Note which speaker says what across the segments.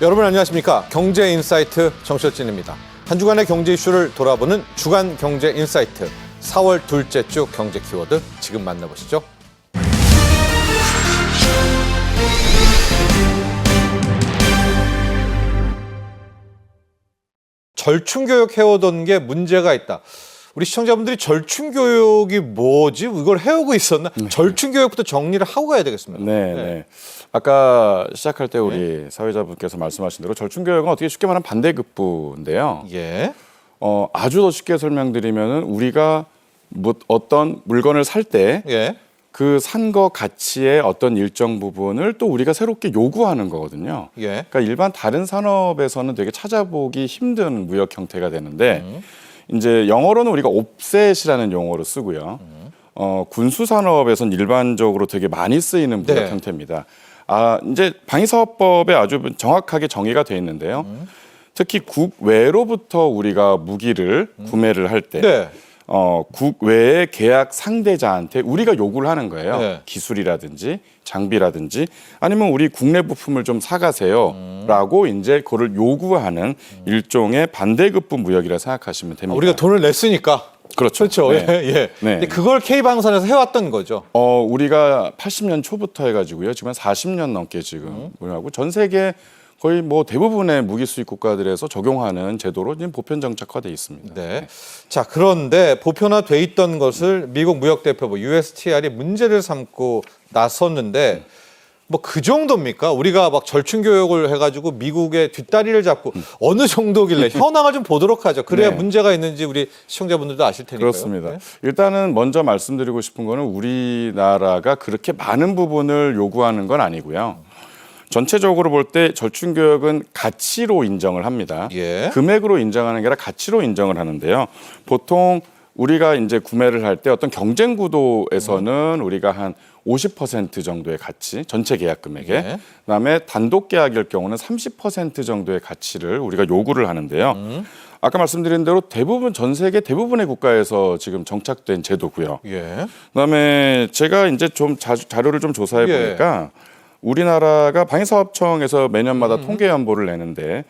Speaker 1: 여러분 안녕하십니까? 경제인사이트 정철진입니다. 한 주간의 경제 이슈를 돌아보는 주간 경제인사이트 4월 둘째 주 경제 키워드 지금 만나보시죠. 절충교육 해오던 게 문제가 있다. 우리 시청자분들이 절충교육이 뭐지? 이걸 해오고 있었나? 절충교육부터 정리를 하고 가야 되겠습니다.
Speaker 2: 네. 아까 시작할 때 우리 사회자분께서 말씀하신 대로 절충교육은 어떻게 쉽게 말하면 반대급부인데요.
Speaker 1: 예.
Speaker 2: 아주 더 쉽게 설명드리면은 우리가 어떤 물건을 살 때 그 산 거 가치의 어떤 일정 부분을 또 우리가 새롭게 요구하는 거거든요. 그러니까 일반 다른 산업에서는 되게 찾아보기 힘든 무역 형태가 되는데 이제 영어로는 우리가 옵셋이라는 용어로 쓰고요. 군수 산업에서는 일반적으로 되게 많이 쓰이는 무역 형태입니다. 이제 방위사업법에 아주 정확하게 정의가 돼 있는데요. 특히 국외로부터 우리가 무기를 구매를 할 때 국외의 계약 상대자한테 우리가 요구를 하는 거예요. 기술이라든지 장비라든지 아니면 우리 국내 부품을 좀 사가세요라고 이제 그걸 요구하는 일종의 반대급부 무역이라 생각하시면 됩니다.
Speaker 1: 우리가 돈을 냈으니까.
Speaker 2: 그렇죠.
Speaker 1: 근데 그걸 K방산에서 해왔던 거죠.
Speaker 2: 우리가 80년 초부터 해가지고요. 지금 한 40년 넘게 지금 하고 전 세계 거의 뭐 대부분의 무기 수입 국가들에서 적용하는 제도로 지금 보편 정착화돼 있습니다.
Speaker 1: 자, 그런데 보편화돼 있던 것을 미국 무역대표부 USTR이 문제를 삼고 나섰는데 뭐 그 정도입니까? 우리가 막 절충교육을 해가지고 미국의 뒷다리를 잡고 어느 정도길래 현황을 좀 보도록 하죠. 그래야 문제가 있는지 우리 시청자분들도 아실 테니까요.
Speaker 2: 그렇습니다. 일단은 먼저 말씀드리고 싶은 거는 우리나라가 그렇게 많은 부분을 요구하는 건 아니고요. 전체적으로 볼 때 절충교육은 가치로 인정을 합니다. 금액으로 인정하는 게 아니라 가치로 인정을 하는데요. 보통 우리가 이제 구매를 할 때 어떤 경쟁 구도에서는 우리가 한 50% 정도의 가치, 전체 계약 금액에 그다음에 단독 계약일 경우는 30% 정도의 가치를 우리가 요구를 하는데요. 아까 말씀드린 대로 대부분 전 세계 대부분의 국가에서 지금 정착된 제도고요. 그다음에 제가 이제 좀 자료를 좀 조사해 보니까 우리나라가 방위사업청에서 매년마다 통계 연보를 내는데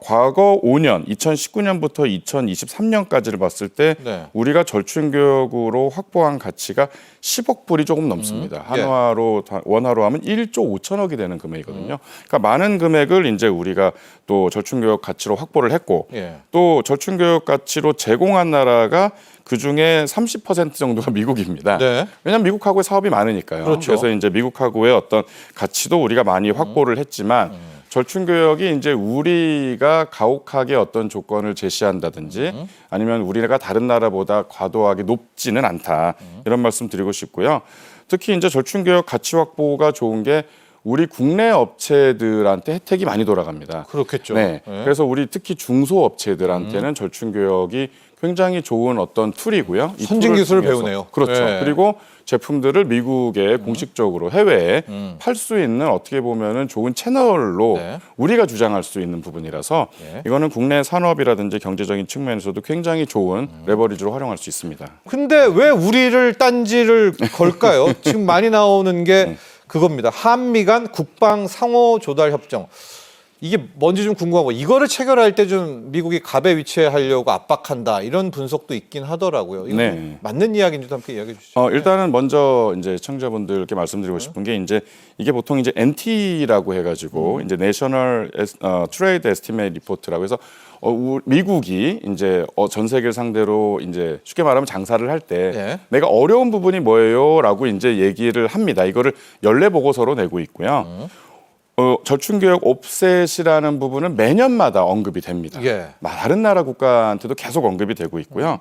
Speaker 2: 과거 5년, 2019년부터 2023년까지를 봤을 때 우리가 절충교육으로 확보한 가치가 10억 불이 조금 넘습니다. 원화로 하면 1조 5천억이 되는 금액이거든요. 그러니까 많은 금액을 이제 우리가 또 절충교육 가치로 확보를 했고 또 절충교육 가치로 제공한 나라가 그중에 30% 정도가 미국입니다. 왜냐하면 미국하고의 사업이 많으니까요. 그래서 이제 미국하고의 어떤 가치도 우리가 많이 확보를 했지만 절충교육이 이제 우리가 가혹하게 어떤 조건을 제시한다든지 아니면 우리가 다른 나라보다 과도하게 높지는 않다. 이런 말씀 드리고 싶고요. 특히 이제 절충교육 가치 확보가 좋은 게 우리 국내 업체들한테 혜택이 많이 돌아갑니다.
Speaker 1: 그렇겠죠.
Speaker 2: 그래서 우리 특히 중소업체들한테는 절충교육이 굉장히 좋은 어떤 툴이고요.
Speaker 1: 선진 기술을 배우네요.
Speaker 2: 그렇죠. 그리고 제품들을 미국에 공식적으로 해외에 팔 수 있는 어떻게 보면은 좋은 채널로 우리가 주장할 수 있는 부분이라서 이거는 국내 산업이라든지 경제적인 측면에서도 굉장히 좋은 레버리지로 활용할 수 있습니다.
Speaker 1: 근데 왜 우리를 딴지를 걸까요? 지금 많이 나오는 게 그겁니다. 한미 간 국방 상호 조달 협정. 이게 뭔지 좀 궁금하고 이거를 체결할 때 좀 미국이 갑에 위치하려고 압박한다 이런 분석도 있긴 하더라고요. 이거 맞는 이야기인지도 함께 이야기해 주시죠.
Speaker 2: 일단은 먼저 이제 시청자분들께 말씀드리고 싶은 게 이제 이게 보통 이제 NT라고 해가지고 이제 National Trade Estimate Report라고 해서 미국이 이제 전 세계를 상대로 이제 쉽게 말하면 장사를 할 때 내가 어려운 부분이 뭐예요라고 이제 얘기를 합니다. 이거를 연례 보고서로 내고 있고요. 절충교육 옵셋이라는 부분은 매년마다 언급이 됩니다. 다른 나라 국가한테도 계속 언급이 되고 있고요.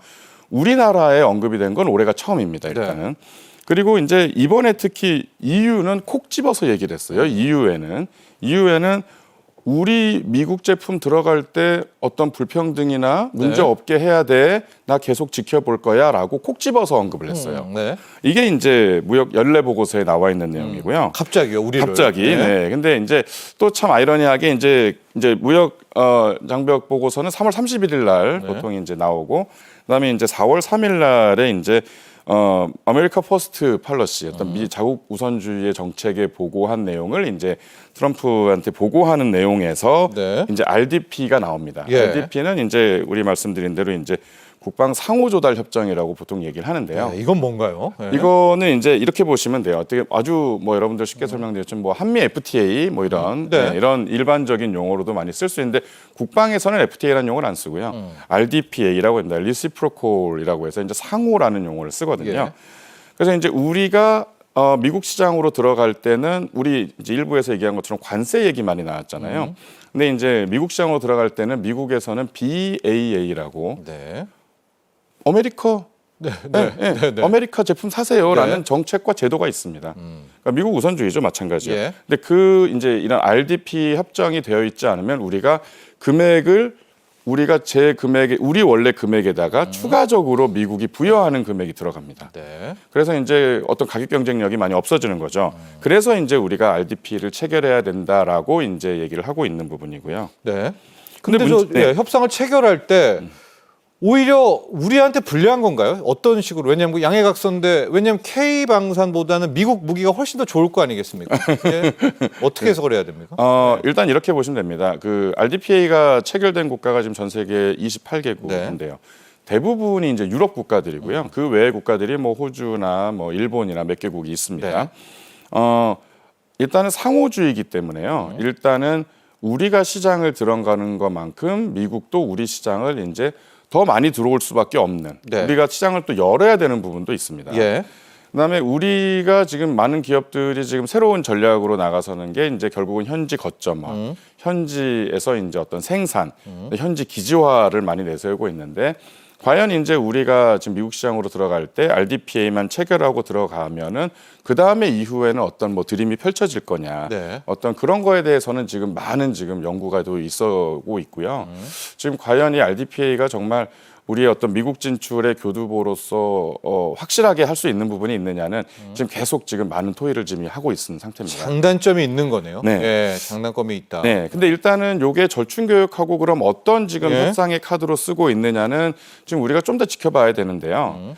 Speaker 2: 우리나라에 언급이 된 건 올해가 처음입니다. 일단은. 그리고 이제 이번에 특히 EU는 콕 집어서 얘기를 했어요. EU에는 우리 미국 제품 들어갈 때 어떤 불평등이나 문제 없게 해야 돼. 나 계속 지켜볼 거야 라고 콕 집어서 언급을 했어요. 이게 이제 무역 연례 보고서에 나와 있는 내용이고요.
Speaker 1: 갑자기요, 우리를.
Speaker 2: 갑자기. 근데 이제 또 참 아이러니하게 이제 무역 장벽 보고서는 3월 31일 날 보통 이제 나오고 그다음에 이제 4월 3일 날에 이제 아메리카 퍼스트 팔러시 어떤 미 자국 우선주의의 정책에 보고한 내용을 이제 트럼프한테 보고하는 내용에서
Speaker 1: 네.
Speaker 2: 이제 RDP가 나옵니다.
Speaker 1: 예.
Speaker 2: RDP는 이제 우리 말씀드린 대로 이제 국방 상호 조달 협정이라고 보통 얘기를 하는데요.
Speaker 1: 네, 이건 뭔가요? 네.
Speaker 2: 이거는 이제 이렇게 보시면 돼요. 어떻게 아주 뭐 여러분들 쉽게 설명드렸지만 뭐 한미 FTA 뭐 이런
Speaker 1: 네.
Speaker 2: 이런 일반적인 용어로도 많이 쓸 수 있는데 국방에서는 FTA라는 용어를 안 쓰고요. RDPA라고 합니다. Reciprocal이라고 해서 이제 상호라는 용어를 쓰거든요.
Speaker 1: 예.
Speaker 2: 그래서 이제 우리가 미국 시장으로 들어갈 때는 우리 이제 일부에서 얘기한 것처럼 관세 얘기 많이 나왔잖아요. 근데 이제 미국 시장으로 들어갈 때는 미국에서는 BAA라고
Speaker 1: 네.
Speaker 2: 아메리카 아메리카 제품 사세요라는
Speaker 1: 네.
Speaker 2: 정책과 제도가 있습니다. 그러니까 미국 우선주의죠, 마찬가지예요.
Speaker 1: 예.
Speaker 2: 근데 그 이제 이런 RDP 협정이 되어 있지 않으면 우리가 금액을 우리가 제 금액에 우리 원래 금액에다가 추가적으로 미국이 부여하는 금액이 들어갑니다.
Speaker 1: 네.
Speaker 2: 그래서 이제 어떤 가격 경쟁력이 많이 없어지는 거죠. 그래서 이제 우리가 RDP를 체결해야 된다라고 이제 얘기를 하고 있는 부분이고요.
Speaker 1: 네. 근데
Speaker 2: 문제-
Speaker 1: 예, 협상을 체결할 때 오히려 우리한테 불리한 건가요? 어떤 식으로? 왜냐하면 그 양해각서인데 왜냐하면 K 방산보다는 미국 무기가 훨씬 더 좋을 거 아니겠습니까? 예. 어떻게 해석을 해야 됩니까?
Speaker 2: 일단 이렇게 보시면 됩니다. 그 RDPA가 체결된 국가가 지금 전 세계 28개국인데요.
Speaker 1: 네.
Speaker 2: 대부분이 이제 유럽 국가들이고요. 그 외의 국가들이 뭐 호주나 뭐 일본이나 몇 개국이 있습니다.
Speaker 1: 네.
Speaker 2: 일단은 상호주의이기 때문에요. 일단은 우리가 시장을 들어가는 것만큼 미국도 우리 시장을 이제 더 많이 들어올 수밖에 없는
Speaker 1: 네.
Speaker 2: 우리가 시장을 또 열어야 되는 부분도 있습니다.
Speaker 1: 예.
Speaker 2: 그다음에 우리가 지금 많은 기업들이 지금 새로운 전략으로 나가서는 게 이제 결국은 현지 거점화, 현지에서 이제 어떤 생산, 현지 기지화를 많이 내세우고 있는데 과연 이제 우리가 지금 미국 시장으로 들어갈 때 RDPA만 체결하고 들어가면은 그 다음에 이후에는 어떤 뭐 드림이 펼쳐질 거냐,
Speaker 1: 네.
Speaker 2: 어떤 그런 거에 대해서는 지금 많은 지금 연구가 또 있어오고 있고요. 지금 과연 이 RDPA가 정말 우리의 어떤 미국 진출의 교두보로서 확실하게 할 수 있는 부분이 있느냐는 지금 계속 지금 많은 토의를 지금 하고 있는 상태입니다.
Speaker 1: 장단점이 있는 거네요.
Speaker 2: 네.
Speaker 1: 예, 장단점이 있다.
Speaker 2: 네, 근데 일단은 요게 절충 교역하고 그럼 어떤 지금
Speaker 1: 예.
Speaker 2: 협상의 카드로 쓰고 있느냐는 지금 우리가 좀 더 지켜봐야 되는데요.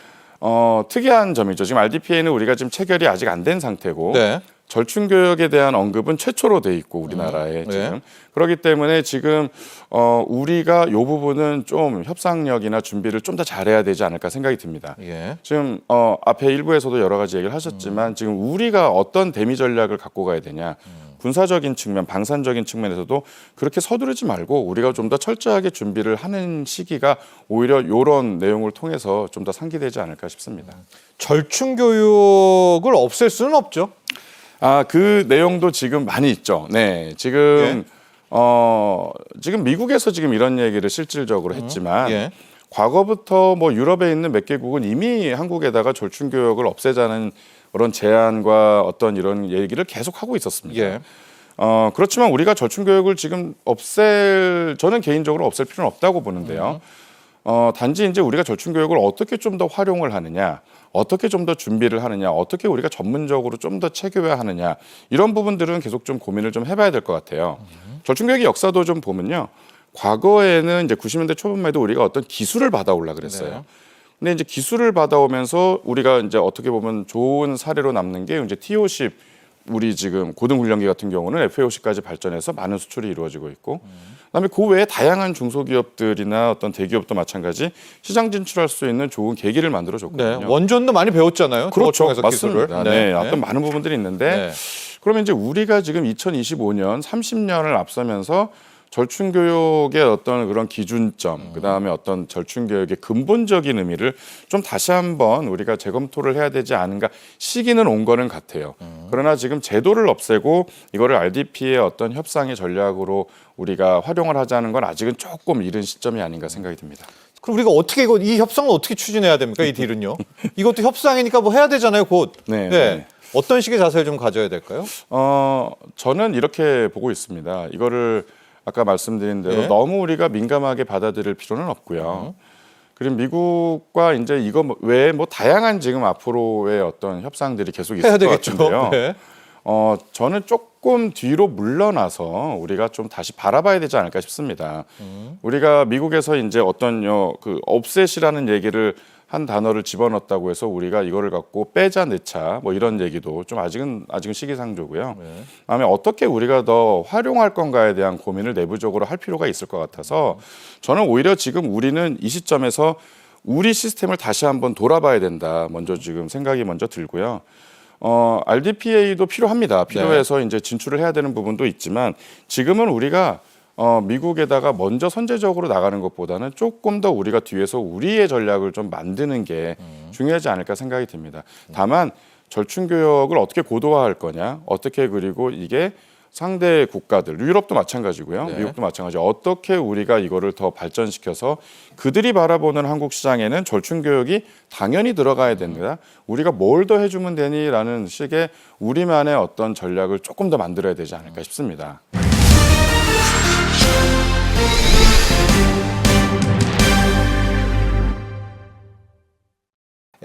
Speaker 2: 특이한 점이죠. 지금 RDPA는 우리가 지금 체결이 아직 안 된 상태고
Speaker 1: 네.
Speaker 2: 절충 교역에 대한 언급은 최초로 돼 있고 우리나라에
Speaker 1: 네.
Speaker 2: 지금 그렇기 때문에 지금 우리가 요 부분은 좀 협상력이나 준비를 좀 더 잘해야 되지 않을까 생각이 듭니다.
Speaker 1: 예.
Speaker 2: 지금 앞에 일부에서도 여러 가지 얘기를 하셨지만 지금 우리가 어떤 대미 전략을 갖고 가야 되냐 군사적인 측면, 방산적인 측면에서도 그렇게 서두르지 말고 우리가 좀 더 철저하게 준비를 하는 시기가 오히려 이런 내용을 통해서 좀 더 상기되지 않을까 싶습니다.
Speaker 1: 절충 교육을 없앨 수는 없죠.
Speaker 2: 그 내용도 지금 많이 있죠. 네, 지금 지금 미국에서 지금 이런 얘기를 실질적으로 했지만
Speaker 1: 예.
Speaker 2: 과거부터 뭐 유럽에 있는 몇 개국은 이미 한국에다가 절충 교역을 없애자는 그런 제안과 어떤 이런 얘기를 계속 하고 있었습니다.
Speaker 1: 예.
Speaker 2: 그렇지만 우리가 절충 교역을 지금 저는 개인적으로 없앨 필요는 없다고 보는데요. 단지 이제 우리가 절충 교역을 어떻게 좀 더 활용을 하느냐, 어떻게 좀 더 준비를 하느냐, 어떻게 우리가 전문적으로 좀 더 체계화하느냐 이런 부분들은 계속 좀 고민을 좀 해봐야 될 것 같아요. 절충 교역의 역사도 좀 보면요, 과거에는 이제 90년대 초반만 해도 우리가 어떤 기술을 받아올라 그랬어요.
Speaker 1: 네.
Speaker 2: 근데 이제 기술을 받아오면서 우리가 이제 어떻게 보면 좋은 사례로 남는 게 이제 T-50 우리 지금 고등훈련기 같은 경우는 FA-50까지 발전해서 많은 수출이 이루어지고 있고 그다음에 그 외에 다양한 중소기업들이나 어떤 대기업도 마찬가지 시장 진출할 수 있는 좋은 계기를 만들어줬거든요.
Speaker 1: 네. 원전도 많이 배웠잖아요.
Speaker 2: 그렇죠.
Speaker 1: 저거 통해서
Speaker 2: 맞습니다.
Speaker 1: 기술을.
Speaker 2: 네. 어떤 많은 부분들이 있는데
Speaker 1: 네.
Speaker 2: 그러면 이제 우리가 지금 2025년 30년을 앞서면서 절충 교육의 어떤 그런 기준점, 그다음에 어떤 절충 교육의 근본적인 의미를 좀 다시 한번 우리가 재검토를 해야 되지 않은가. 시기는 온 거는 같아요. 그러나 지금 제도를 없애고 이거를 RDP의 어떤 협상의 전략으로 우리가 활용을 하자는 건 아직은 조금 이른 시점이 아닌가 생각이 듭니다.
Speaker 1: 그럼 우리가 어떻게 이 협상을 어떻게 추진해야 됩니까? 이 딜은요. 이것도 협상이니까 뭐 해야 되잖아요, 곧.
Speaker 2: 네.
Speaker 1: 네. 어떤 식의 자세를 좀 가져야 될까요?
Speaker 2: 저는 이렇게 보고 있습니다. 이거를 아까 말씀드린 대로
Speaker 1: 네.
Speaker 2: 너무 우리가 민감하게 받아들일 필요는 없고요. 그리고 미국과 이제 이거 외에 뭐 다양한 지금 앞으로의 어떤 협상들이 계속 있을
Speaker 1: 해야
Speaker 2: 것
Speaker 1: 되겠죠.
Speaker 2: 같은데요.
Speaker 1: 네.
Speaker 2: 저는 조금 뒤로 물러나서 우리가 좀 다시 바라봐야 되지 않을까 싶습니다. 우리가 미국에서 이제 어떤 그 업셋이라는 얘기를 한 단어를 집어넣었다고 해서 우리가 이거를 갖고 빼자 넣자 뭐 이런 얘기도 좀 아직은 시기상조고요. 그다음에 어떻게 우리가 더 활용할 건가에 대한 고민을 내부적으로 할 필요가 있을 것 같아서 저는 오히려 지금 우리는 이 시점에서 우리 시스템을 다시 한번 돌아봐야 된다. 먼저 지금 생각이 먼저 들고요. RDPA도 필요합니다. 필요해서 이제 진출을 해야 되는 부분도 있지만 지금은 우리가 미국에다가 먼저 선제적으로 나가는 것보다는 조금 더 우리가 뒤에서 우리의 전략을 좀 만드는 게 중요하지 않을까 생각이 듭니다. 다만 절충 교역을 어떻게 고도화할 거냐, 어떻게 그리고 이게 상대 국가들, 유럽도 마찬가지고요, 미국도 마찬가지. 어떻게 우리가 이거를 더 발전시켜서 그들이 바라보는 한국 시장에는 절충 교역이 당연히 들어가야 됩니다. 우리가 뭘 더 해주면 되니라는 식의 우리만의 어떤 전략을 조금 더 만들어야 되지 않을까 싶습니다.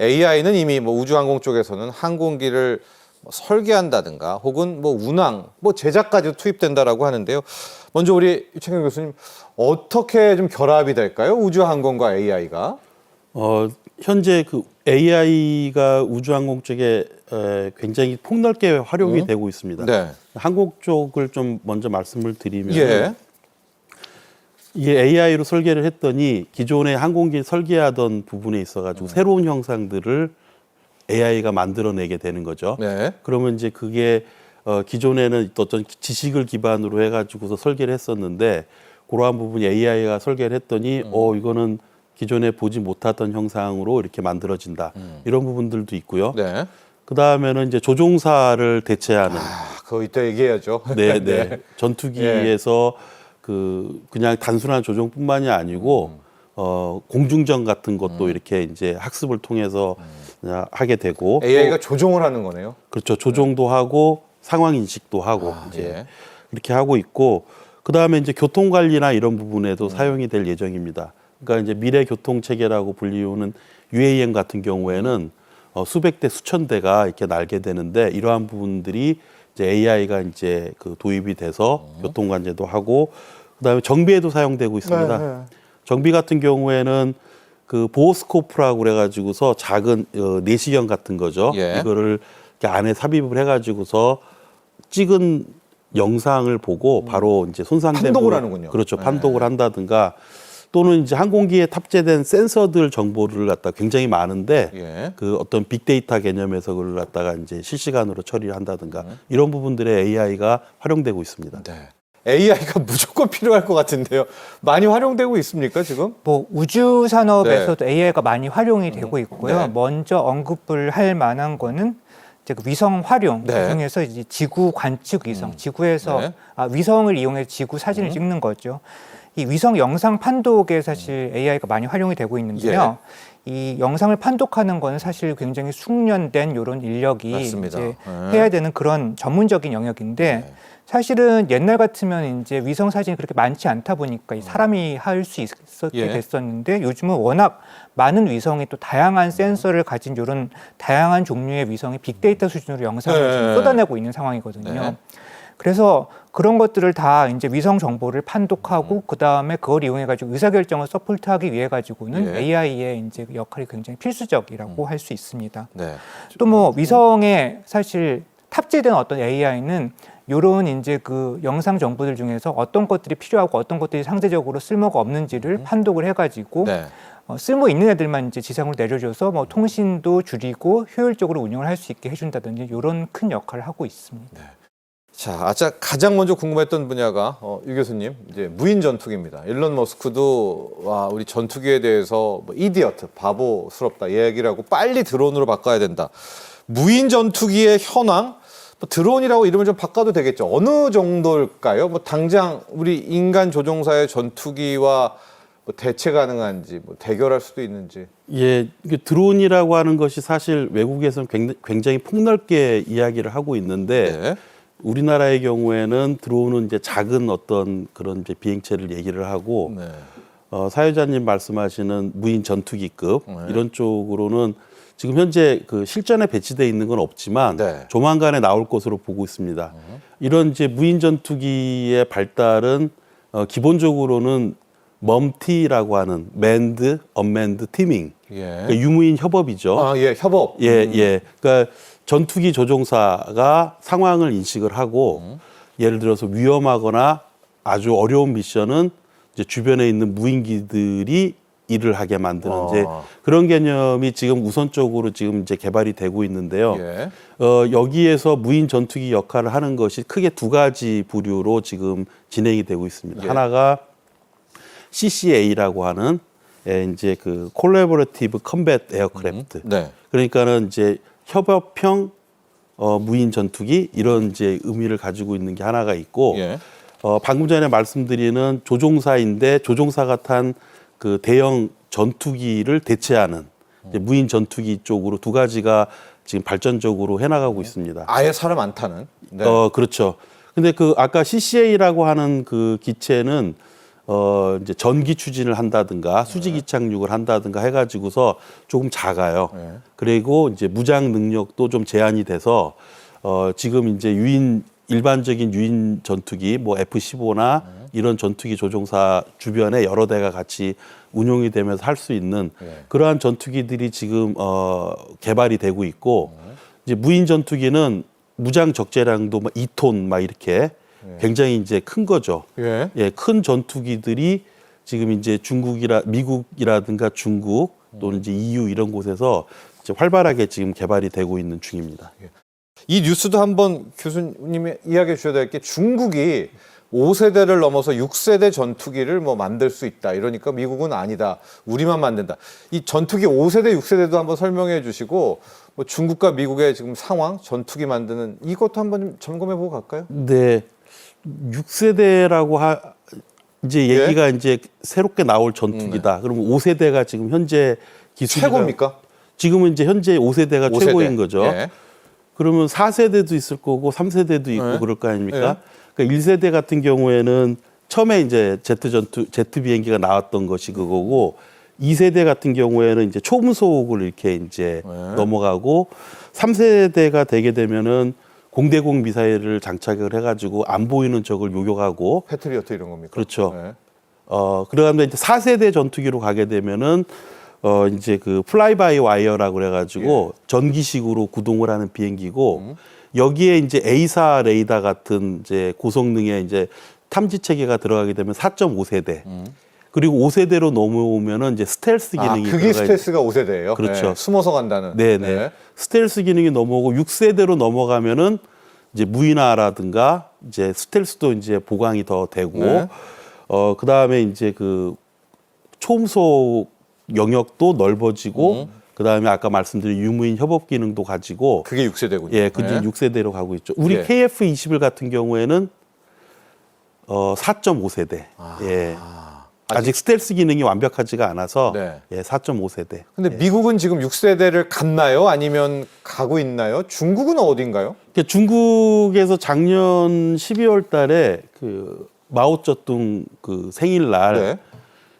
Speaker 1: AI는 이미 뭐 우주항공 쪽에서는 항공기를 뭐 설계한다든가 혹은 뭐 운항, 뭐 제작까지도 투입된다라고 하는데요. 먼저 우리 유창현 교수님 어떻게 좀 결합이 될까요? 우주항공과 AI가?
Speaker 3: 현재 그 AI가 우주항공 쪽에 굉장히 폭넓게 활용이 되고 있습니다.
Speaker 1: 네.
Speaker 3: 항공 쪽을 좀 먼저 말씀을 드리면
Speaker 1: 예.
Speaker 3: 이게 AI로 설계를 했더니 기존의 항공기 설계하던 부분에 있어가지고 새로운 형상들을 AI가 만들어내게 되는 거죠.
Speaker 1: 네.
Speaker 3: 그러면 이제 그게 기존에는 어떤 지식을 기반으로 해가지고서 설계를 했었는데 그러한 부분이 AI가 설계를 했더니 이거는 기존에 보지 못하던 형상으로 이렇게 만들어진다. 이런 부분들도 있고요.
Speaker 1: 네.
Speaker 3: 그 다음에는 이제 조종사를 대체하는.
Speaker 1: 그거 이따 얘기해야죠.
Speaker 3: 네. 전투기에서 그냥 단순한 조종뿐만이 아니고 공중전 같은 것도 이렇게 이제 학습을 통해서 하게 되고
Speaker 1: AI가 조종을 하는 거네요.
Speaker 3: 그렇죠. 조종도 하고 상황 인식도 하고 이제 이렇게 하고 있고 그 다음에 이제 교통 관리나 이런 부분에도 사용이 될 예정입니다. 그러니까 이제 미래 교통 체계라고 불리우는 UAM 같은 경우에는 수백 대 수천 대가 이렇게 날게 되는데 이러한 부분들이 이제 AI가 이제 그 도입이 돼서 교통 관제도 하고 그다음에 정비에도 사용되고 있습니다. 정비 같은 경우에는 그 보호스코프라고 그래가지고서 작은 내시경 같은 거죠. 이거를 이렇게 안에 삽입을 해가지고서 찍은 영상을 보고 바로 이제 손상된
Speaker 1: 판독을 하는군요.
Speaker 3: 그렇죠. 판독을 한다든가 또는 이제 항공기에 탑재된 센서들 정보를 갖다 굉장히 많은데 그 어떤 빅데이터 개념에서 그걸 갖다가 이제 실시간으로 처리를 한다든가 이런 부분들에 AI가 활용되고 있습니다.
Speaker 1: 네. AI가 무조건 필요할 것 같은데요. 많이 활용되고 있습니까, 지금?
Speaker 4: 뭐 우주 산업에서도 AI가 많이 활용이 되고 있고요.
Speaker 1: 네.
Speaker 4: 먼저 언급을 할 만한 거는 이제 그 위성 활용 중에서 이제 지구 관측 위성, 지구에서 위성을 이용해서 지구 사진을 찍는 거죠. 이 위성 영상 판독에 사실 AI가 많이 활용이 되고 있는데요. 이 영상을 판독하는 거는 사실 굉장히 숙련된 이런 인력이 이제 해야 되는 그런 전문적인 영역인데 사실은 옛날 같으면 이제 위성 사진이 그렇게 많지 않다 보니까 이 사람이 할 수 있었게 됐었는데 요즘은 워낙 많은 위성이 또 다양한 센서를 가진 이런 다양한 종류의 위성이 빅데이터 수준으로 영상을 지금 쏟아내고 있는 상황이거든요. 그래서 그런 것들을 다 이제 위성 정보를 판독하고 그 다음에 그걸 이용해 가지고 의사결정을 서포트하기 위해 가지고는 AI의 이제 역할이 굉장히 필수적이라고 할 수 있습니다. 또 뭐 위성에 사실 탑재된 어떤 AI는 이런 이제 그 영상 정보들 중에서 어떤 것들이 필요하고 어떤 것들이 상대적으로 쓸모가 없는지를 판독을 해가지고 쓸모 있는 애들만 이제 지상으로 내려줘서 뭐 통신도 줄이고 효율적으로 운영을 할 수 있게 해준다든지 이런 큰 역할을 하고 있습니다.
Speaker 1: 자, 가장 먼저 궁금했던 분야가 유 교수님 이제 무인 전투기입니다. 일론 머스크도 와 우리 전투기에 대해서 뭐 이디어트 바보스럽다 얘기를 하고 빨리 드론으로 바꿔야 된다. 무인 전투기의 현황 뭐 드론이라고 이름을 좀 바꿔도 되겠죠. 어느 정도일까요? 뭐 당장 우리 인간 조종사의 전투기와 뭐 대체 가능한지, 뭐 대결할 수도 있는지.
Speaker 3: 예, 드론이라고 하는 것이 사실 외국에서는 굉장히 폭넓게 이야기를 하고 있는데 우리나라의 경우에는 드론은 이제 작은 어떤 그런 이제 비행체를 얘기를 하고 사회자님 말씀하시는 무인 전투기급 이런 쪽으로는 지금 현재 그 실전에 배치되어 있는 건 없지만 조만간에 나올 것으로 보고 있습니다. 이런 이제 무인 전투기의 발달은 기본적으로는 멈티라고 하는 맨드, 언맨드 티밍,
Speaker 1: 예.
Speaker 3: 그러니까 유무인 협업이죠.
Speaker 1: 아, 예, 협업.
Speaker 3: 예. 그러니까 전투기 조종사가 상황을 인식을 하고 예를 들어서 위험하거나 아주 어려운 미션은 이제 주변에 있는 무인기들이 일을 하게 만드는 이제 그런 개념이 지금 우선적으로 지금 이제 개발이 되고 있는데요.
Speaker 1: 예.
Speaker 3: 여기에서 무인 전투기 역할을 하는 것이 크게 두 가지 부류로 지금 진행이 되고 있습니다.
Speaker 1: 예.
Speaker 3: 하나가 CCA라고 하는 이제 그 콜래보레티브 컴뱃 에어크래프트.
Speaker 1: 네.
Speaker 3: 그러니까는 이제 협업형 무인 전투기 이런 이제 의미를 가지고 있는 게 하나가 있고
Speaker 1: 예.
Speaker 3: 방금 전에 말씀드리는 조종사인데 조종사가 탄 그 대형 전투기를 대체하는 이제 무인 전투기 쪽으로 두 가지가 지금 발전적으로 해나가고 있습니다.
Speaker 1: 아예 사람 안 타는. 네.
Speaker 3: 그렇죠. 근데 그 아까 CCA라고 하는 그 기체는 이제 전기 추진을 한다든가 수직이 착륙을 한다든가 해가지고서 조금 작아요.
Speaker 1: 네.
Speaker 3: 그리고 이제 무장 능력도 좀 제한이 돼서 지금 이제 일반적인 유인 전투기 뭐 F-15나 이런 전투기 조종사 주변에 여러 대가 같이 운용이 되면서 할 수 있는 그러한 전투기들이 지금 개발이 되고 있고 이제 무인 전투기는 무장 적재량도 막 2톤 막 이렇게 굉장히 이제 큰 거죠.
Speaker 1: 예.
Speaker 3: 예, 큰 전투기들이 지금 이제 미국이라든가 중국 또는 이제 EU 이런 곳에서 이제 활발하게 지금 개발이 되고 있는 중입니다.
Speaker 1: 이 뉴스도 한번 교수님이 이야기해 주셔야 될 게 중국이 5세대를 넘어서 6세대 전투기를 뭐 만들 수 있다. 이러니까 미국은 아니다. 우리만 만든다. 이 전투기 5세대, 6세대도 한번 설명해 주시고 뭐 중국과 미국의 지금 상황, 전투기 만드는 이것도 한번 좀 점검해 보고 갈까요?
Speaker 3: 네. 6세대라고 이제 얘기가 이제 새롭게 나올 전투기다. 그러면 5세대가 지금 현재 기술
Speaker 1: 최고입니까?
Speaker 3: 지금은 이제 현재 5세대가
Speaker 1: 5세대.
Speaker 3: 최고인 거죠.
Speaker 1: 예.
Speaker 3: 그러면 4세대도 있을 거고 3세대도 있고
Speaker 1: 네.
Speaker 3: 그럴 거 아닙니까?
Speaker 1: 네.
Speaker 3: 그러니까 1세대 같은 경우에는 처음에 이제 제트 비행기가 나왔던 것이 그거고 2세대 같은 경우에는 이제 초음속을 이렇게 이제 넘어가고 3세대가 되게 되면은 공대공 미사일을 장착을 해가지고 안 보이는 적을 요격하고
Speaker 1: 패트리어트 이런 겁니까?
Speaker 3: 그렇죠.
Speaker 1: 네.
Speaker 3: 그러다 이제 4세대 전투기로 가게 되면은 이제 그 플라이 바이 와이어라고 그래가지고 전기식으로 구동을 하는 비행기고 여기에 이제 A사 레이더 같은 이제 고성능의 이제 탐지 체계가 들어가게 되면 4.5세대. 그리고 5세대로 넘어오면은 이제 스텔스 기능이
Speaker 1: 그게 스텔스가 5세대예요.
Speaker 3: 그렇죠.
Speaker 1: 네. 숨어서 간다는.
Speaker 3: 네네.
Speaker 1: 네.
Speaker 3: 스텔스 기능이 넘어오고 6세대로 넘어가면은 이제 무인화라든가 이제 스텔스도 이제 보강이 더 되고
Speaker 1: 네.
Speaker 3: 그 다음에 이제 그 초음속 영역도 넓어지고 그 다음에 아까 말씀드린 유무인 협업 기능도 가지고
Speaker 1: 그게 6세대군요.
Speaker 3: 예, 그게 6세대로 가고 있죠. 우리
Speaker 1: 예.
Speaker 3: KF-21 같은 경우에는 4.5세대. 예. 아직 스텔스 기능이 완벽하지가 않아서
Speaker 1: 네.
Speaker 3: 예, 4.5세대.
Speaker 1: 근데 미국은 지금 6세대를 갔나요? 아니면 가고 있나요? 중국은 어딘가요?
Speaker 3: 그러니까 중국에서 작년 12월 달에 그 마오쩌둥 그 생일날
Speaker 1: 네.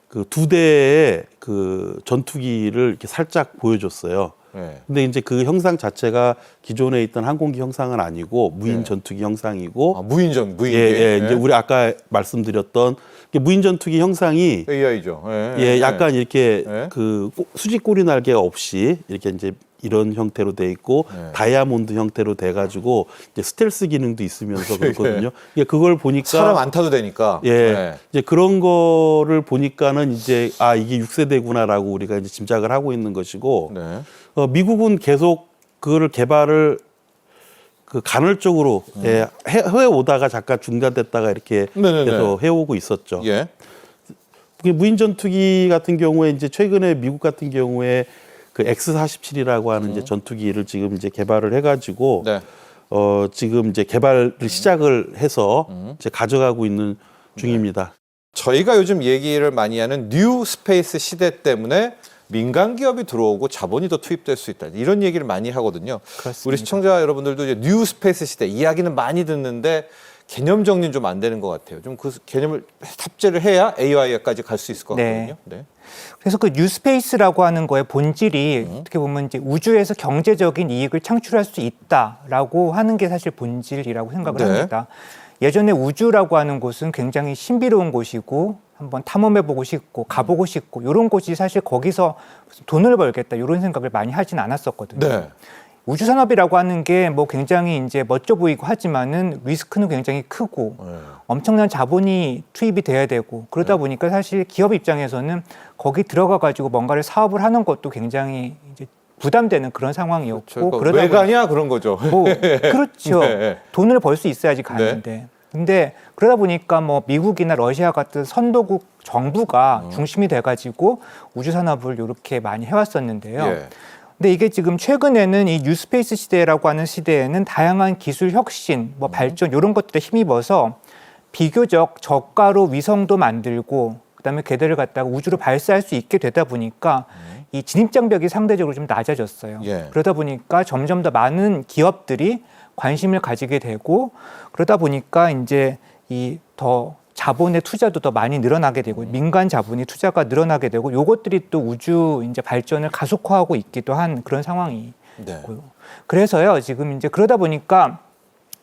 Speaker 3: 그 2대의 그 전투기를 이렇게 살짝 보여줬어요.
Speaker 1: 네.
Speaker 3: 근데 이제 그 형상 자체가 기존에 있던 항공기 형상은 아니고 무인
Speaker 1: 네.
Speaker 3: 전투기 형상이고
Speaker 1: 무인기.
Speaker 3: 예,
Speaker 1: 네.
Speaker 3: 이제 우리 아까 말씀드렸던 무인 전투기 형상이
Speaker 1: AI죠. 네.
Speaker 3: 예, 약간 이렇게
Speaker 1: 네.
Speaker 3: 그 수직 꼬리 날개가 없이 이렇게 이제 이런 형태로 돼 있고
Speaker 1: 네.
Speaker 3: 다이아몬드 형태로 돼 가지고 이제 스텔스 기능도 있으면서 그렇거든요. 예, 그걸 보니까
Speaker 1: 사람 안 타도 되니까.
Speaker 3: 예,
Speaker 1: 네.
Speaker 3: 이제 그런 거를 보니까는 이제 이게 6세대구나라고 우리가 이제 짐작을 하고 있는 것이고
Speaker 1: 네.
Speaker 3: 미국은 계속 그거를 개발을 그 간헐적으로 해오다가 잠깐 중단됐다가 이렇게
Speaker 1: 네네네.
Speaker 3: 계속 해오고 있었죠.
Speaker 1: 예.
Speaker 3: 무인 전투기 같은 경우에 이제 최근에 미국 같은 경우에 그 X-47이라고 하는 이제 전투기를 지금 이제 개발을 해가지고
Speaker 1: 네.
Speaker 3: 지금 이제 개발을 시작을 해서 이제 가져가고 있는 중입니다.
Speaker 1: 저희가 요즘 얘기를 많이 하는 뉴 스페이스 시대 때문에 민간 기업이 들어오고 자본이 더 투입될 수 있다. 이런 얘기를 많이 하거든요.
Speaker 4: 그렇습니다.
Speaker 1: 우리 시청자 여러분들도 이제 뉴 스페이스 시대 이야기는 많이 듣는데 개념 정리는 좀 안 되는 것 같아요. 좀 그 개념을 탑재를 해야 AI까지 갈 수 있을 것
Speaker 4: 네.
Speaker 1: 같거든요. 네.
Speaker 4: 그래서 그 뉴스페이스라고 하는 거의 본질이 어떻게 보면 이제 우주에서 경제적인 이익을 창출할 수 있다라고 하는 게 사실 본질이라고 생각을
Speaker 1: 네.
Speaker 4: 합니다. 예전에 우주라고 하는 곳은 굉장히 신비로운 곳이고 한번 탐험해보고 싶고 가보고 싶고 이런 곳이 사실 거기서 돈을 벌겠다 이런 생각을 많이 하진 않았었거든요.
Speaker 1: 네.
Speaker 4: 우주 산업이라고 하는 게 뭐 굉장히 이제 멋져 보이고 하지만은 리스크는 굉장히 크고 엄청난 자본이 투입이 돼야 되고 그러다 보니까 사실 기업 입장에서는 거기 들어가 가지고 뭔가를 사업을 하는 것도 굉장히 이제 부담되는 그런 상황이었고
Speaker 1: 그러니까 왜 가냐 그런 거죠.
Speaker 4: 뭐 그렇죠.
Speaker 1: 네.
Speaker 4: 돈을 벌 수 있어야지 가는데. 근데 그러다 보니까 뭐 미국이나 러시아 같은 선도국 정부가 중심이 돼가지고 우주 산업을 이렇게 많이 해왔었는데요.
Speaker 1: 예.
Speaker 4: 근데 이게 지금 최근에는 이 뉴스페이스 시대라고 하는 시대에는 다양한 기술 혁신, 뭐 발전 이런 것들에 힘입어서 비교적 저가로 위성도 만들고 그다음에 걔들을 갖다가 우주로 발사할 수 있게 되다 보니까 이 진입 장벽이 상대적으로 좀 낮아졌어요.
Speaker 1: 예.
Speaker 4: 그러다 보니까 점점 더 많은 기업들이 관심을 가지게 되고 그러다 보니까 이제 이 더 자본의 투자도 더 많이 늘어나게 되고 민간 자본이 투자가 늘어나게 되고 요것들이 또 우주 이제 발전을 가속화하고 있기도 한 그런 상황이고요.
Speaker 1: 네.
Speaker 4: 그래서요 지금 이제 그러다 보니까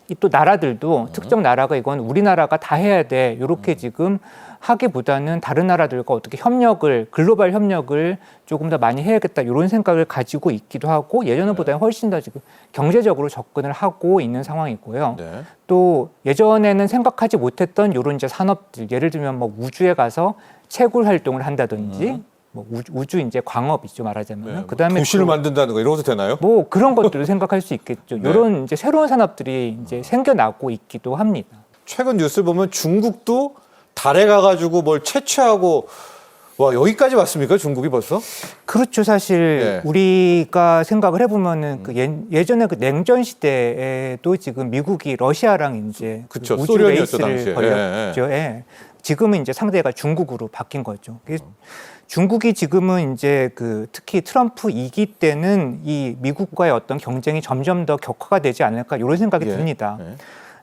Speaker 4: 이 또 나라들도 특정 나라가 이건 우리나라가 다 해야 돼 이렇게 지금 하기보다는 다른 나라들과 어떻게 협력을 글로벌 협력을 조금 더 많이 해야겠다 이런 생각을 가지고 있기도 하고 예전보다는 훨씬 더 지금 경제적으로 접근을 하고 있는 상황이고요.
Speaker 1: 네.
Speaker 4: 또 예전에는 생각하지 못했던 이런 이제 산업들 예를 들면 뭐 우주에 가서 채굴 활동을 한다든지 뭐 우주 이제 광업이죠 말하자면
Speaker 1: 네.
Speaker 4: 그다음에
Speaker 1: 도시를 만든다는 거 이런 것도 되나요?
Speaker 4: 뭐 그런 것들을 생각할 수 있겠죠.
Speaker 1: 네.
Speaker 4: 이런 이제 새로운 산업들이 이제 생겨나고 있기도 합니다.
Speaker 1: 최근 뉴스를 보면 중국도 달에 가가지고 뭘 채취하고 와 여기까지 왔습니까? 중국이 벌써?
Speaker 4: 그렇죠. 사실
Speaker 1: 네.
Speaker 4: 우리가 생각을 해보면은 그 예전에 그 냉전 시대에도 지금 미국이 러시아랑 이제
Speaker 1: 그쵸.
Speaker 4: 우주
Speaker 1: 소련이었죠,
Speaker 4: 레이스를
Speaker 1: 당시에.
Speaker 4: 벌였죠. 예. 지금은 이제 상대가 중국으로 바뀐 거죠. 중국이 지금은 이제 그 특히 트럼프 2기 때는 이 미국과의 어떤 경쟁이 점점 더 격화가 되지 않을까 이런 생각이 듭니다.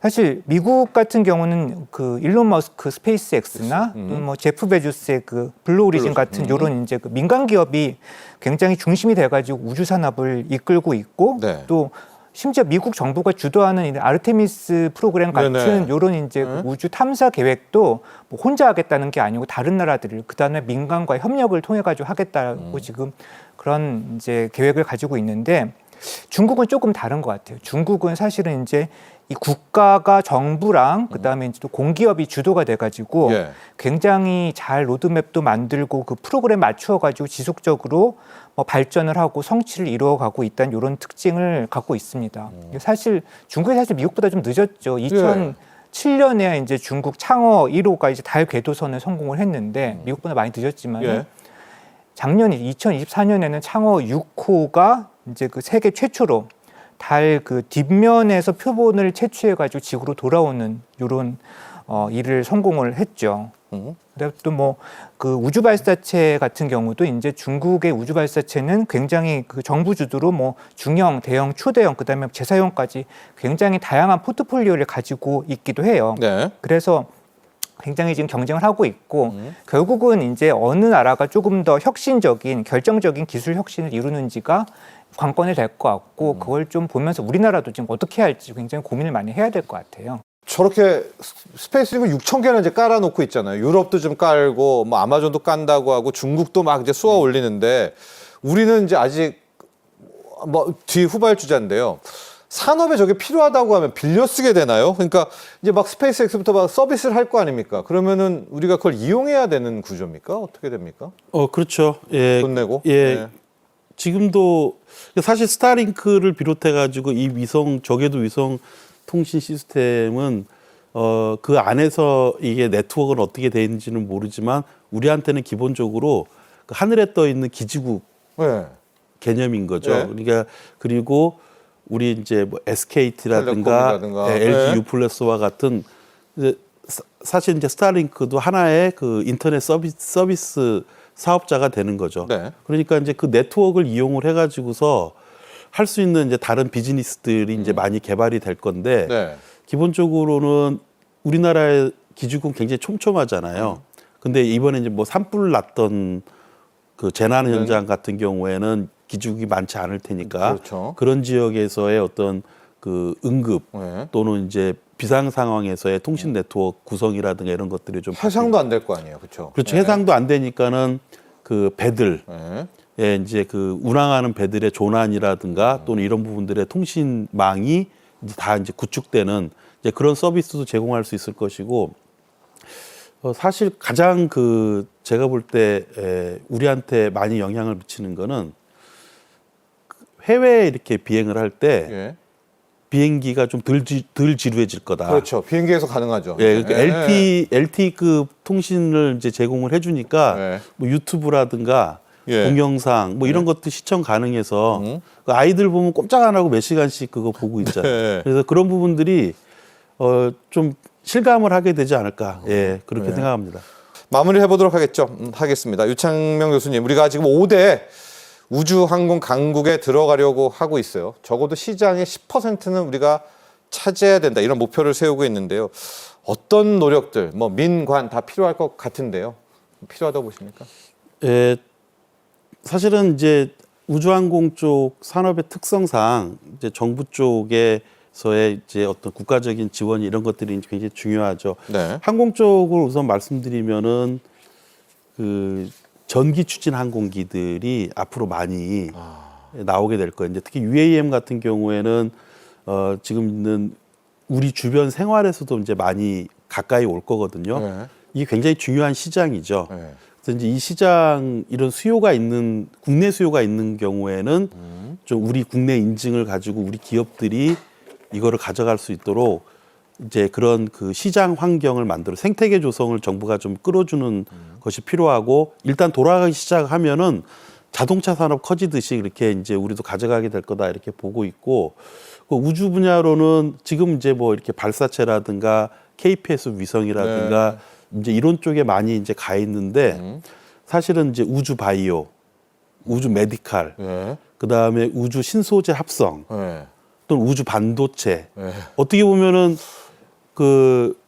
Speaker 4: 사실 미국 같은 경우는 그 일론 머스크 스페이스X나 또 뭐 제프 베조스의 그 블루 오리진 같은 이런 이제 그 민간 기업이 굉장히 중심이 돼가지고 우주 산업을 이끌고 있고
Speaker 1: 네.
Speaker 4: 또 심지어 미국 정부가 주도하는 이 아르테미스 프로그램 같은
Speaker 1: 네네.
Speaker 4: 이런 이제 그 우주 탐사 계획도 뭐 혼자 하겠다는 게 아니고 다른 나라들을 그다음에 민간과 협력을 통해 가지고 하겠다고 지금 그런 이제 계획을 가지고 있는데 중국은 조금 다른 것 같아요. 중국은 사실은 이제 이 국가가 정부랑 그다음에 이제 또 공기업이 주도가 돼가지고
Speaker 1: 예.
Speaker 4: 굉장히 잘 로드맵도 만들고 그 프로그램 맞추어가지고 지속적으로 뭐 발전을 하고 성취를 이루어가고 있다는 이런 특징을 갖고 있습니다. 사실 중국이 사실 미국보다 좀 늦었죠. 2007년에 이제 중국 창어 1호가 이제 달 궤도선을 성공을 했는데 미국보다 많이 늦었지만
Speaker 1: 예.
Speaker 4: 작년 2024년에는 창어 6호가 이제 그 세계 최초로 달 그 뒷면에서 표본을 채취해가지고 지구로 돌아오는 이런 일을 성공을 했죠. 그다음에 또 뭐 그 우주 발사체 같은 경우도 이제 중국의 우주 발사체는 굉장히 그 정부 주도로 뭐 중형, 대형, 초대형, 그다음에 재사용까지 굉장히 다양한 포트폴리오를 가지고 있기도 해요.
Speaker 1: 네.
Speaker 4: 그래서 굉장히 지금 경쟁을 하고 있고 결국은 이제 어느 나라가 조금 더 혁신적인 결정적인 기술 혁신을 이루는지가 관건이 될 것 같고 그걸 좀 보면서 우리나라도 지금 어떻게 할지 굉장히 고민을 많이 해야 될 것 같아요.
Speaker 1: 저렇게 스페이스링을 6,000개나 이제 깔아놓고 있잖아요. 유럽도 좀 깔고 뭐 아마존도 깐다고 하고 중국도 막 이제 쏘아 올리는데 우리는 이제 아직 뭐 뒤 후발주자인데요. 산업에 저게 필요하다고 하면 빌려 쓰게 되나요? 그러니까 이제 막 스페이스X부터 막 서비스를 할 거 아닙니까? 그러면은 우리가 그걸 이용해야 되는 구조입니까? 어떻게 됩니까?
Speaker 3: 그렇죠. 예.
Speaker 1: 돈 내고?
Speaker 3: 예.
Speaker 1: 네.
Speaker 3: 지금도 사실 스타링크를 비롯해 가지고 이 위성 저궤도 위성 통신 시스템은 그 안에서 이게 네트워크는 어떻게 돼 있는지는 모르지만 우리한테는 기본적으로 그 하늘에 떠 있는 기지국
Speaker 1: 네.
Speaker 3: 개념인 거죠.
Speaker 1: 네.
Speaker 3: 그러니까 그리고 우리 이제 뭐 SKT라든가
Speaker 1: 텔레콤이라든가.
Speaker 3: LG
Speaker 1: 네.
Speaker 3: U+와 같은 이제 사실 이제 스타링크도 하나의 그 인터넷 서비스 사업자가 되는 거죠.
Speaker 1: 네.
Speaker 3: 그러니까 이제 그 네트워크를 이용을 해가지고서 할 수 있는 이제 다른 비즈니스들이 이제 많이 개발이 될 건데
Speaker 1: 네.
Speaker 3: 기본적으로는 우리나라의 기지국은 굉장히 촘촘하잖아요. 근데 이번에 이제 뭐 산불 났던 그 재난 현장 같은 경우에는 기지국이 많지 않을 테니까
Speaker 1: 그렇죠.
Speaker 3: 그런 지역에서의 어떤 그 응급
Speaker 1: 네.
Speaker 3: 또는 이제 비상 상황에서의 통신 네트워크 구성이라든가 이런 것들이 좀
Speaker 1: 해상도 안 될 거 아니에요, 그렇죠?
Speaker 3: 그렇죠. 해상도 안 되니까는 그 배들
Speaker 1: 네.
Speaker 3: 예, 이제 그 운항하는 배들의 조난이라든가 또는 이런 부분들의 통신망이 이제 다 이제 구축되는 이제 그런 서비스도 제공할 수 있을 것이고 사실 가장 그 제가 볼 때 우리한테 많이 영향을 미치는 거는 해외에 이렇게 비행을 할 때
Speaker 1: 예.
Speaker 3: 비행기가 좀 덜 지루해질 거다.
Speaker 1: 그렇죠. 비행기에서 가능하죠.
Speaker 3: 예, 그러니까
Speaker 1: 예.
Speaker 3: LTE급 통신을 이제 제공을 해주니까
Speaker 1: 네.
Speaker 3: 뭐 유튜브라든가
Speaker 1: 예.
Speaker 3: 동영상 뭐 이런 것도 시청 가능해서 그 아이들 보면 꼼짝 안 하고 몇 시간씩 그거 보고 있잖아요.
Speaker 1: 네.
Speaker 3: 그래서 그런 부분들이 좀 실감을 하게 되지 않을까. 예, 그렇게
Speaker 1: 네.
Speaker 3: 생각합니다.
Speaker 1: 마무리 해보도록 하겠습니다. 유창명 교수님, 우리가 지금 5대 우주항공 강국에 들어가려고 하고 있어요. 적어도 시장의 10%는 우리가 차지해야 된다. 이런 목표를 세우고 있는데요. 어떤 노력들, 뭐 민관 다 필요할 것 같은데요. 필요하다고 보십니까?
Speaker 3: 예, 사실은 이제 우주항공 쪽 산업의 특성상 이제 정부 쪽에서의 이제 어떤 국가적인 지원이 이런 것들이 굉장히 중요하죠.
Speaker 1: 네.
Speaker 3: 항공 쪽을 우선 말씀드리면은 그 전기 추진 항공기들이 앞으로 많이 나오게 될 거예요. 이제 특히 UAM 같은 경우에는 지금 있는 우리 주변 생활에서도 이제 많이 가까이 올 거거든요.
Speaker 1: 네.
Speaker 3: 이게 굉장히 중요한 시장이죠.
Speaker 1: 네.
Speaker 3: 그래서 이제 이 시장 이런 수요가 있는 국내 수요가 있는 경우에는 좀 우리 국내 인증을 가지고 우리 기업들이 이거를 가져갈 수 있도록 이제 그런 그 시장 환경을 만들어 생태계 조성을 정부가 좀 끌어주는 것이 필요하고 일단 돌아가기 시작하면은 자동차 산업 커지듯이 이렇게 이제 우리도 가져가게 될 거다 이렇게 보고 있고 그 우주 분야로는 지금 이제 뭐 이렇게 발사체라든가 KPS 위성이라든가 이제 이런 쪽에 많이 이제 가 있는데 사실은 이제 우주 바이오, 우주 메디칼,
Speaker 1: 네.
Speaker 3: 그 다음에 우주 신소재 합성,
Speaker 1: 네.
Speaker 3: 또는 우주 반도체.
Speaker 1: 네.
Speaker 3: 어떻게 보면은 그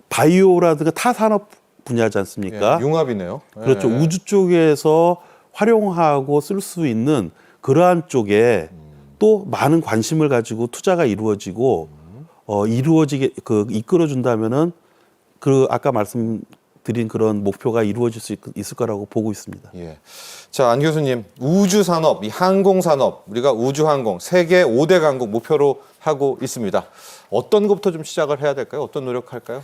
Speaker 3: 바이오라든가 타 산업 분야지 않습니까?
Speaker 1: 예, 융합이네요.
Speaker 3: 그렇죠.
Speaker 1: 예.
Speaker 3: 우주 쪽에서 활용하고 쓸 수 있는 그러한 쪽에 또 많은 관심을 가지고 투자가 이루어지고 이루어지게 그 이끌어 준다면은 그 아까 말씀드린 그런 목표가 이루어질 수 있을 거라고 보고 있습니다.
Speaker 1: 예. 자, 안 교수님, 우주 산업, 이 항공 산업, 우리가 우주항공 세계 5대 강국 목표로 하고 있습니다. 어떤 것부터 좀 시작을 해야 될까요? 어떤 노력할까요?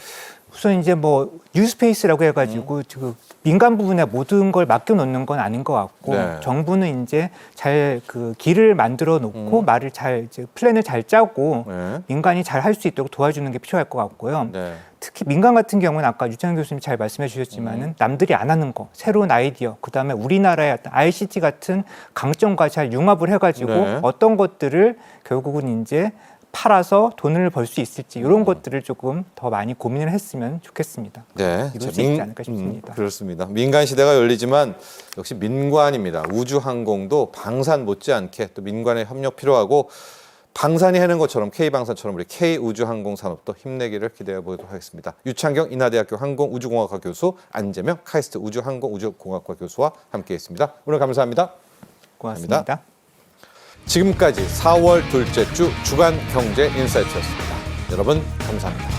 Speaker 4: 우선 이제 뭐 뉴스페이스라고 해가지고 지금 민간 부분에 모든 걸 맡겨놓는 건 아닌 것 같고
Speaker 1: 네.
Speaker 4: 정부는 이제 잘 그 길을 만들어 놓고 말을 잘 이제 플랜을 잘 짜고
Speaker 1: 네.
Speaker 4: 민간이 잘 할 수 있도록 도와주는 게 필요할 것 같고요.
Speaker 1: 네.
Speaker 4: 특히 민간 같은 경우는 아까 유창현 교수님 잘 말씀해 주셨지만은 남들이 안 하는 거, 새로운 아이디어, 그다음에 우리나라의 어떤 ICT 같은 강점과 잘 융합을 해가지고
Speaker 1: 네.
Speaker 4: 어떤 것들을 결국은 이제 팔아서 돈을 벌 수 있을지 이런 것들을 조금 더 많이 고민을 했으면 좋겠습니다.
Speaker 1: 네.
Speaker 4: 이룰 수 있지 않을까 싶습니다.
Speaker 1: 그렇습니다. 민간 시대가 열리지만 역시 민관입니다. 우주항공도 방산 못지않게 또 민관의 협력 필요하고 방산이 해낸 것처럼 K방산처럼 우리 K우주항공 산업도 힘내기를 기대해 보도록 하겠습니다. 유창경 인하대학교 항공우주공학과 교수, 안재명 카이스트 우주항공우주공학과 교수와 함께했습니다. 오늘 감사합니다.
Speaker 4: 고맙습니다.
Speaker 1: 지금까지 4월 둘째 주 주간 경제 인사이트였습니다. 여러분 감사합니다.